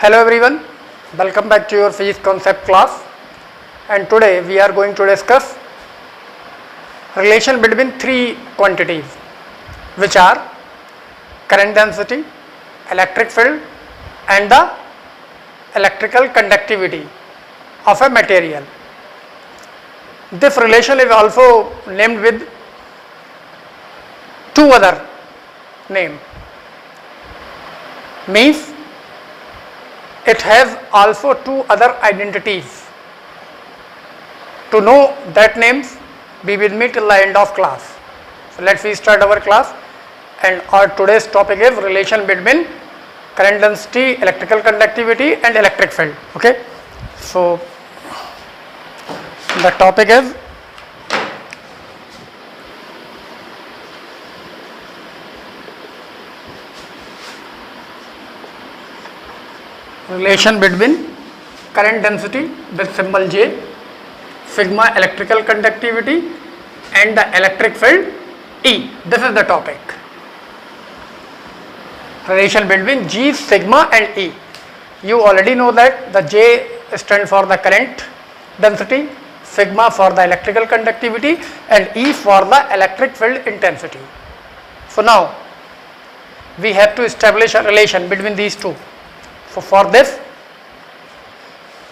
Hello everyone, welcome back to your physics concept class, and today we are going to discuss relation between three quantities which are current density, electric field and the electrical conductivity of a material. This relation is also named with two other names, means it has also two other identities. To know that names, be with me till the end of class. So let's start our class, and our today's topic is relation between current density, electrical conductivity and electric field. Okay, so the topic is relation between current density with symbol J, sigma electrical conductivity and the electric field E. This is the topic. Relation between G, sigma and E. You already know that the J stands for the current density, sigma for the electrical conductivity and E for the electric field intensity. So now we have to establish a relation between these two. So for this,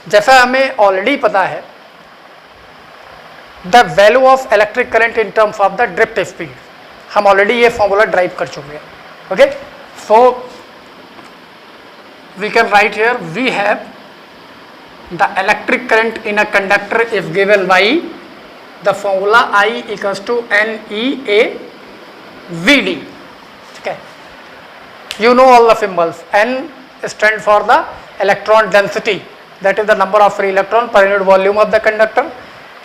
जैसा हमें already पता है, the value of electric current in terms of the drift speed, हम already ये formula derive कर चुके हैं. Okay, so we can write here we have the electric current in a conductor is given by the formula I equals to N E A v d. ठीक है, you know all the symbols. N stand for the electron density, that is the number of free electron per unit volume of the conductor.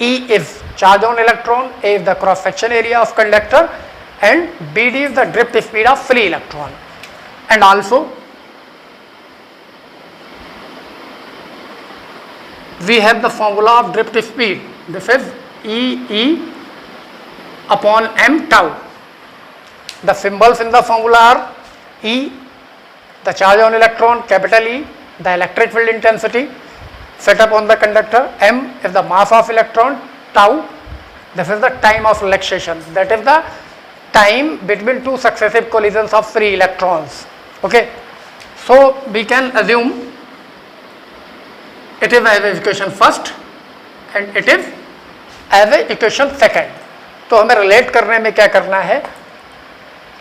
E is charge on electron, A is the cross section area of conductor and BD is the drift speed of free electron. And also we have the formula of drift speed. This is E upon m tau. The symbols in the formula are E, the charge on electron, capital E, the electric field intensity set up on the conductor, m is the mass of electron, tau, this is the time of relaxation, that is the time between two successive collisions of free electrons. Okay, so we can assume it is as equation first and it is as a equation second. तो हमें relate करने में क्या करना है,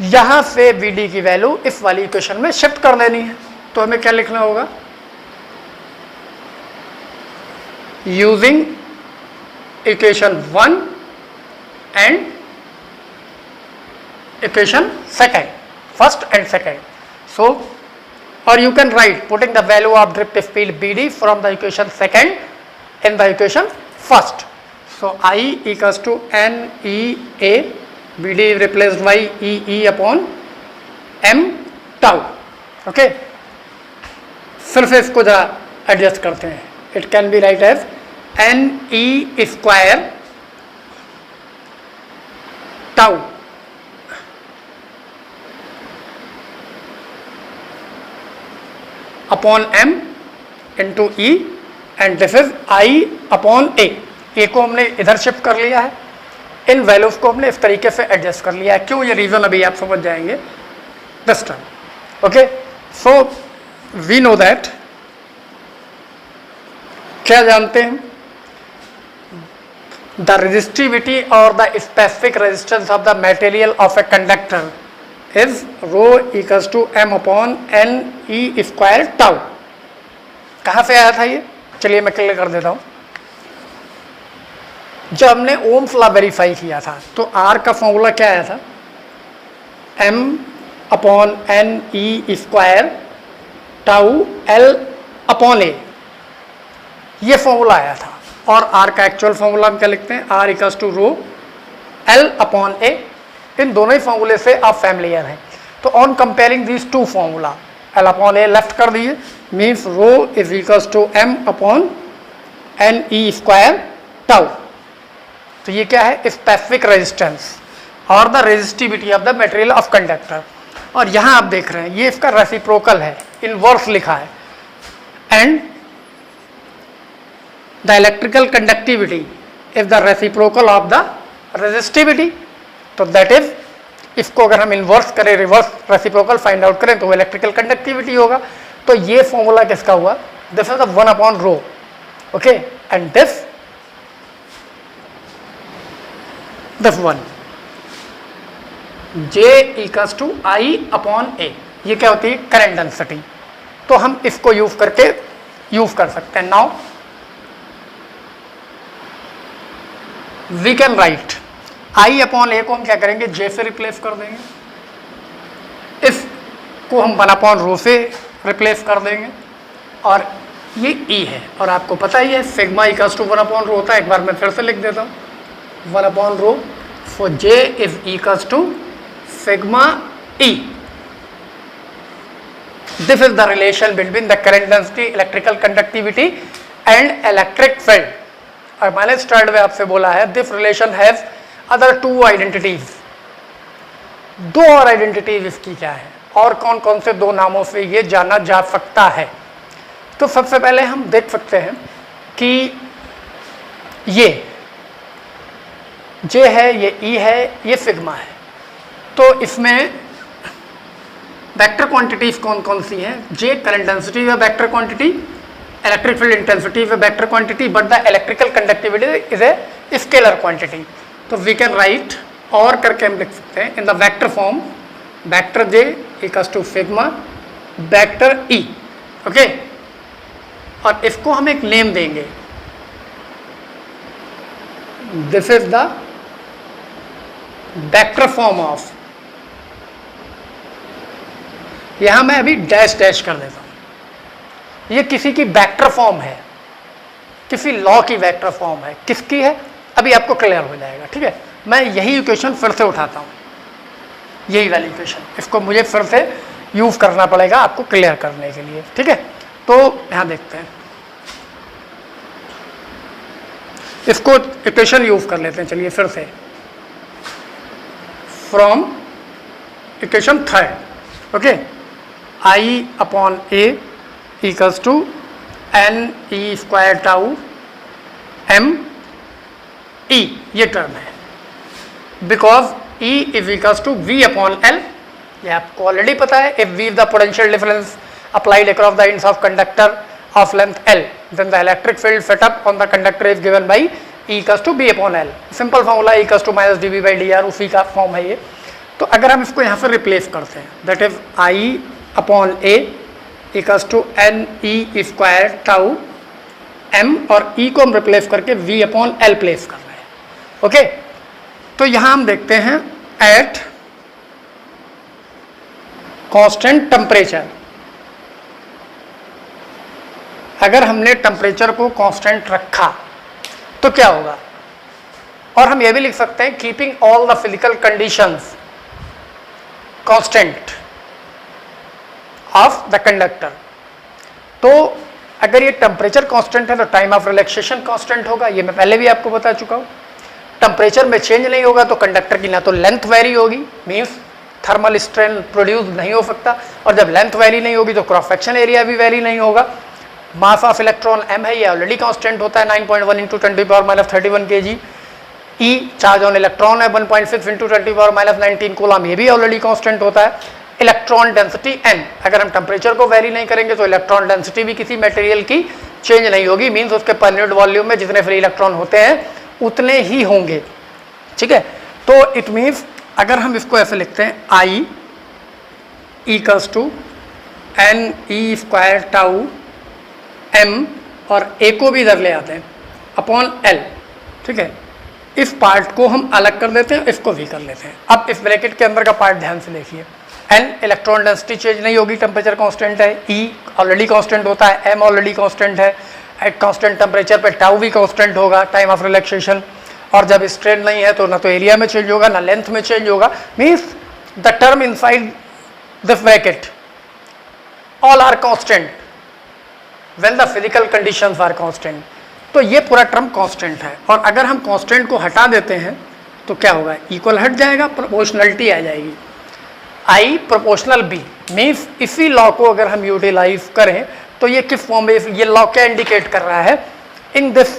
यहाँ से we D की वैल्यू इस वाली इक्वेशन में शिफ्ट कर देनी है. तो हमें क्या लिखना होगा, using equation 1 and equation second, first and second. So और you can write putting the value of drift speed V D from the equation second in the equation first. So I equals to N E A, V D replaced by E upon m tau. Okay, फिर से इसको जरा adjust करते हैं. It can be write as N E square tau upon m into E and this is I upon A. A को हमने इधर shift कर लिया है, इन वैल्यूज को हमने इस तरीके से एडजस्ट कर लिया है. क्यों, ये रीजन अभी आप समझ जाएंगे this time. Okay, so we know that, क्या जानते हैं, द रेजिस्टिविटी और the specific resistance of the material of a conductor is rho equals to m upon N E square tau. कहाँ से आया था ये, चलिए मैं क्लियर कर देता हूँ. जब हमने ओम्स लॉ वेरीफाई किया था तो R का फॉर्मूला क्या आया था, m upon N E square tau L upon A, ये फॉर्मूला आया था. और R का एक्चुअल फॉर्मूला हम क्या लिखते हैं, R equals to rho L upon A. इन दोनों ही फॉर्मूले से आप फैमिलियर हैं. तो on comparing these two formula, L upon A left कर दिए, means rho is equals to m upon N E square tau. तो ये क्या है, स्पेसिफिक रेजिस्टेंस और the resistivity of the material of conductor. और यहाँ आप देख रहे हैं ये इसका रेसिप्रोकल है, इनवर्स लिखा है. And the electrical conductivity is the reciprocal of the resistivity. तो दैट इज, इसको अगर हम इन्वर्स करें, रिवर्स रेसिप्रोकल फाइंड आउट करें, तो वो इलेक्ट्रिकल कंडक्टिविटी होगा। तो ये फॉर्मूला किसका हुआ? This is the 1/ρ, okay, and this 1 J equals to I/A। ये क्या होती है? Current density. तो हम इसको यूज कर सकते हैं। Now we can right I/A को हम क्या करेंगे? J से रिप्लेस कर देंगे, इसको हम 1/ρ से रिप्लेस कर देंगे, और ये E है, और आपको पता ही है सिग्मा इक्वल्स टू 1/ρ होता है। एक बार मैं फिर से लिख देता हूँ, 1/ρ for J is equals to sigma E. This is the relation between the current density, electrical conductivity and electric field. और मैंने स्टार्ट में आपसे बोला है, this relation has other two identities. दो और आइडेंटिटीज इसकी क्या है, और कौन कौन से दो नामों से ये जाना जा सकता है? तो सबसे पहले हम देख सकते हैं कि ये J है, ये E है, ये सिग्मा है। तो इसमें वेक्टर क्वांटिटीज कौन कौन सी हैं? J करंट डेंसिटी व vector quantity, electric field intensity व vector quantity, but the electrical conductivity is a scalar quantity. तो वी कैन राइट, और करके हम लिख सकते हैं in the vector form, vector J equals to sigma vector E, okay. और इसको हम एक नेम देंगे, this is the vector form of, यहां मैं अभी डैश डैश कर देता हूं। ये किसी की वेक्टर फॉर्म है, किसी लॉ की वेक्टर फॉर्म है। किसकी है अभी आपको क्लियर हो जाएगा, ठीक है। मैं यही इक्वेशन फिर से उठाता हूं, यही वाली इक्वेशन, इसको मुझे फिर से यूज करना पड़ेगा आपको क्लियर करने के लिए, ठीक है। तो यहां देखते हैं, इसको इक्वेशन यूज कर लेते हैं। चलिए फिर से, from equation 3, okay, I/A equals to NE² tau ME, ये टर्म है, because E is equals to V/L। ये आपको ऑलरेडी पता है, if V is the potential difference applied across the ends of conductor of length L, then the electric field set up on the conductor is given by E equals to B/L। Simple formula E equals to -dB/dr, उसी का form है ये। तो अगर हम इसको यहाँ से रिप्लेस करते हैं, that is I/A equals to NE² tau M, और E को हम रिप्लेस करके V/L प्लेस कर रहे हैं, ओके। तो यहाँ हम देखते हैं एट कांस्टेंट टेम्परेचर, अगर हमने टेम्परेचर को कांस्टेंट रखा तो क्या होगा? और हम ये भी लिख सकते हैं keeping all the physical conditions constant of the conductor. तो अगर ये टेम्परेचर कांस्टेंट है तो टाइम ऑफ रिलैक्सेशन कांस्टेंट होगा, ये मैं पहले भी आपको बता चुका हूँ। टेम्परेचर में चेंज नहीं होगा तो कंडक्टर की ना तो लेंथ वेरी होगी, मीन्स थर्मल स्ट्रेन प्रोड्यूस नहीं हो सकता, और जब लेंथ वेरी नहीं होगी तो क्रॉस सेक्शन एरिया भी वेरी नहीं होगा। मास ऑफ इलेक्ट्रॉन m है, ये ऑलरेडी कांस्टेंट होता है 9.1 × 10⁻³ kg। E charge on electron है 1.6 × 10⁻19 कूलम, ये भी ऑलरेडी कांस्टेंट होता है। इलेक्ट्रॉन डेंसिटी n, अगर हम टेम्परेचर को वेरी नहीं करेंगे तो इलेक्ट्रॉन डेंसिटी भी किसी मटेरियल की चेंज नहीं होगी, मीन्स उसके पर यूनिट वॉल्यूम में जितने फ्री इलेक्ट्रॉन होते हैं उतने ही होंगे, ठीक है। तो इट मीन्स अगर हम इसको ऐसे लिखते हैं I equals to NE² tau M, और A को भी इधर ले आते हैं अपॉन L, ठीक है। इस पार्ट को हम अलग कर देते हैं, इसको भी कर लेते हैं। अब इस ब्रैकेट के अंदर का पार्ट ध्यान से देखिए, N इलेक्ट्रॉन डेंसिटी चेंज नहीं होगी, टेम्परेचर कांस्टेंट है, E ऑलरेडी कांस्टेंट होता है, M ऑलरेडी कांस्टेंट है, एट कांस्टेंट टेम्परेचर पे टाउ भी कांस्टेंट होगा, टाइम ऑफ रिलैक्सेशन। और जब स्ट्रेन नहीं है तो ना तो एरिया में चेंज होगा ना लेंथ में चेंज होगा, means the term inside this bracket all are constant when the physical conditions are constant। तो ये पूरा टर्म कांस्टेंट है, और अगर हम कांस्टेंट को हटा देते हैं तो क्या होगा? इक्वल हट जाएगा, प्रोपोर्शनलिटी आ जाएगी, I प्रोपोर्शनल B। मीन्स इसी लॉ को अगर हम यूटिलाइज करें तो ये किस फॉर्म में, ये लॉ क्या इंडिकेट कर रहा है, इन दिस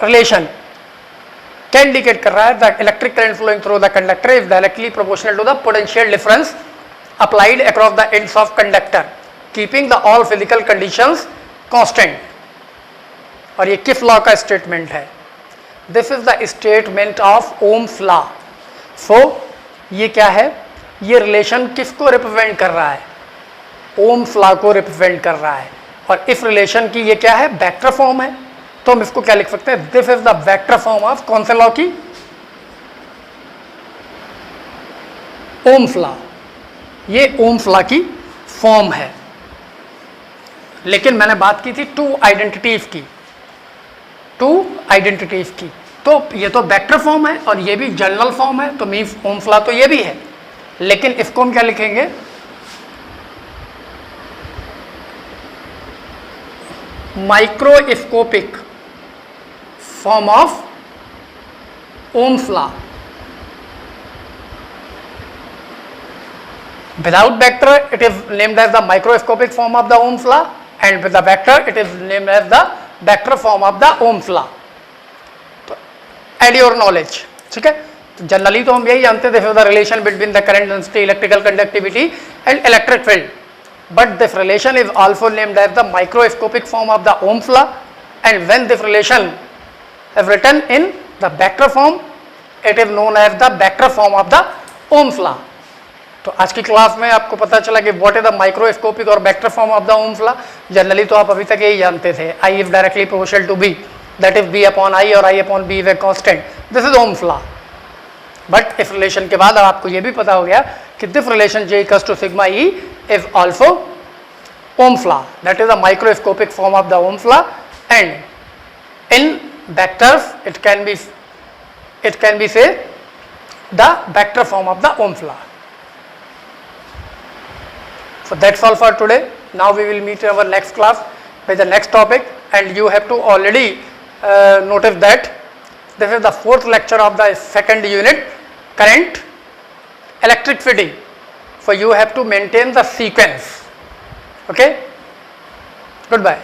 रिलेशन क्या इंडिकेट कर रहा है, the electric current flowing through the conductor is directly proportional to the potential difference applied across the ends of conductor keeping the all physical conditions constant. और ये किस लॉ का statement है, this is the statement of Ohm's law. So ये क्या है, ये relation किसको रिप्रेजेंट कर रहा है, ओम्स लॉ को रिप्रेजेंट कर रहा है। और इस रिलेशन की ये क्या है, वेक्टर फॉर्म है। तो हम इसको क्या लिख सकते हैं, this is the vector form of कौन से लॉ की, ओम्स लॉ। ये ओम्स लॉ की फॉर्म है। लेकिन मैंने बात की थी टू आइडेंटिटीज की, टू आइडेंटिटीज की, तो ये तो वेक्टर फॉर्म है और ये भी जनरल फॉर्म है, तो मीन्स ओम्स लॉ तो ये भी है। लेकिन इसको हम क्या लिखेंगे, microscopic form of Ohm's law. Without vector, it is named as the microscopic form of the Ohm's law, and with the vector, it is named as the vector form of the Ohm's law. तो add your knowledge, ठीक है। तो generally तो हम यही जानते थे the relation between the current density, electrical conductivity, and electric field. But this relation is also named as the microscopic form of the Ohm's law, and when this relation is written in the vector form, it is known as the vector form of the Ohm's law. तो आज की class में आपको पता चला कि what is the microscopic और vector form of the Ohm's law. Generally तो आप अभी तक यही जानते थे, I is directly proportional to B, that is B upon I और I upon B is a constant, this is Ohm's law. But इस रिलेशन के बाद अब आपको ये भी पता हो गया कि this relation J equals to sigma E is also Ohm's law, that is the microscopic form of the Ohm's law, and in vectors it can be say the vector form of the Ohm's law. So that's all for today. Now we will meet in our next class with the next topic, and you have to already notice that this is the fourth lecture of the second unit, current electric fitting. So you have to maintain the sequence. Okay, goodbye.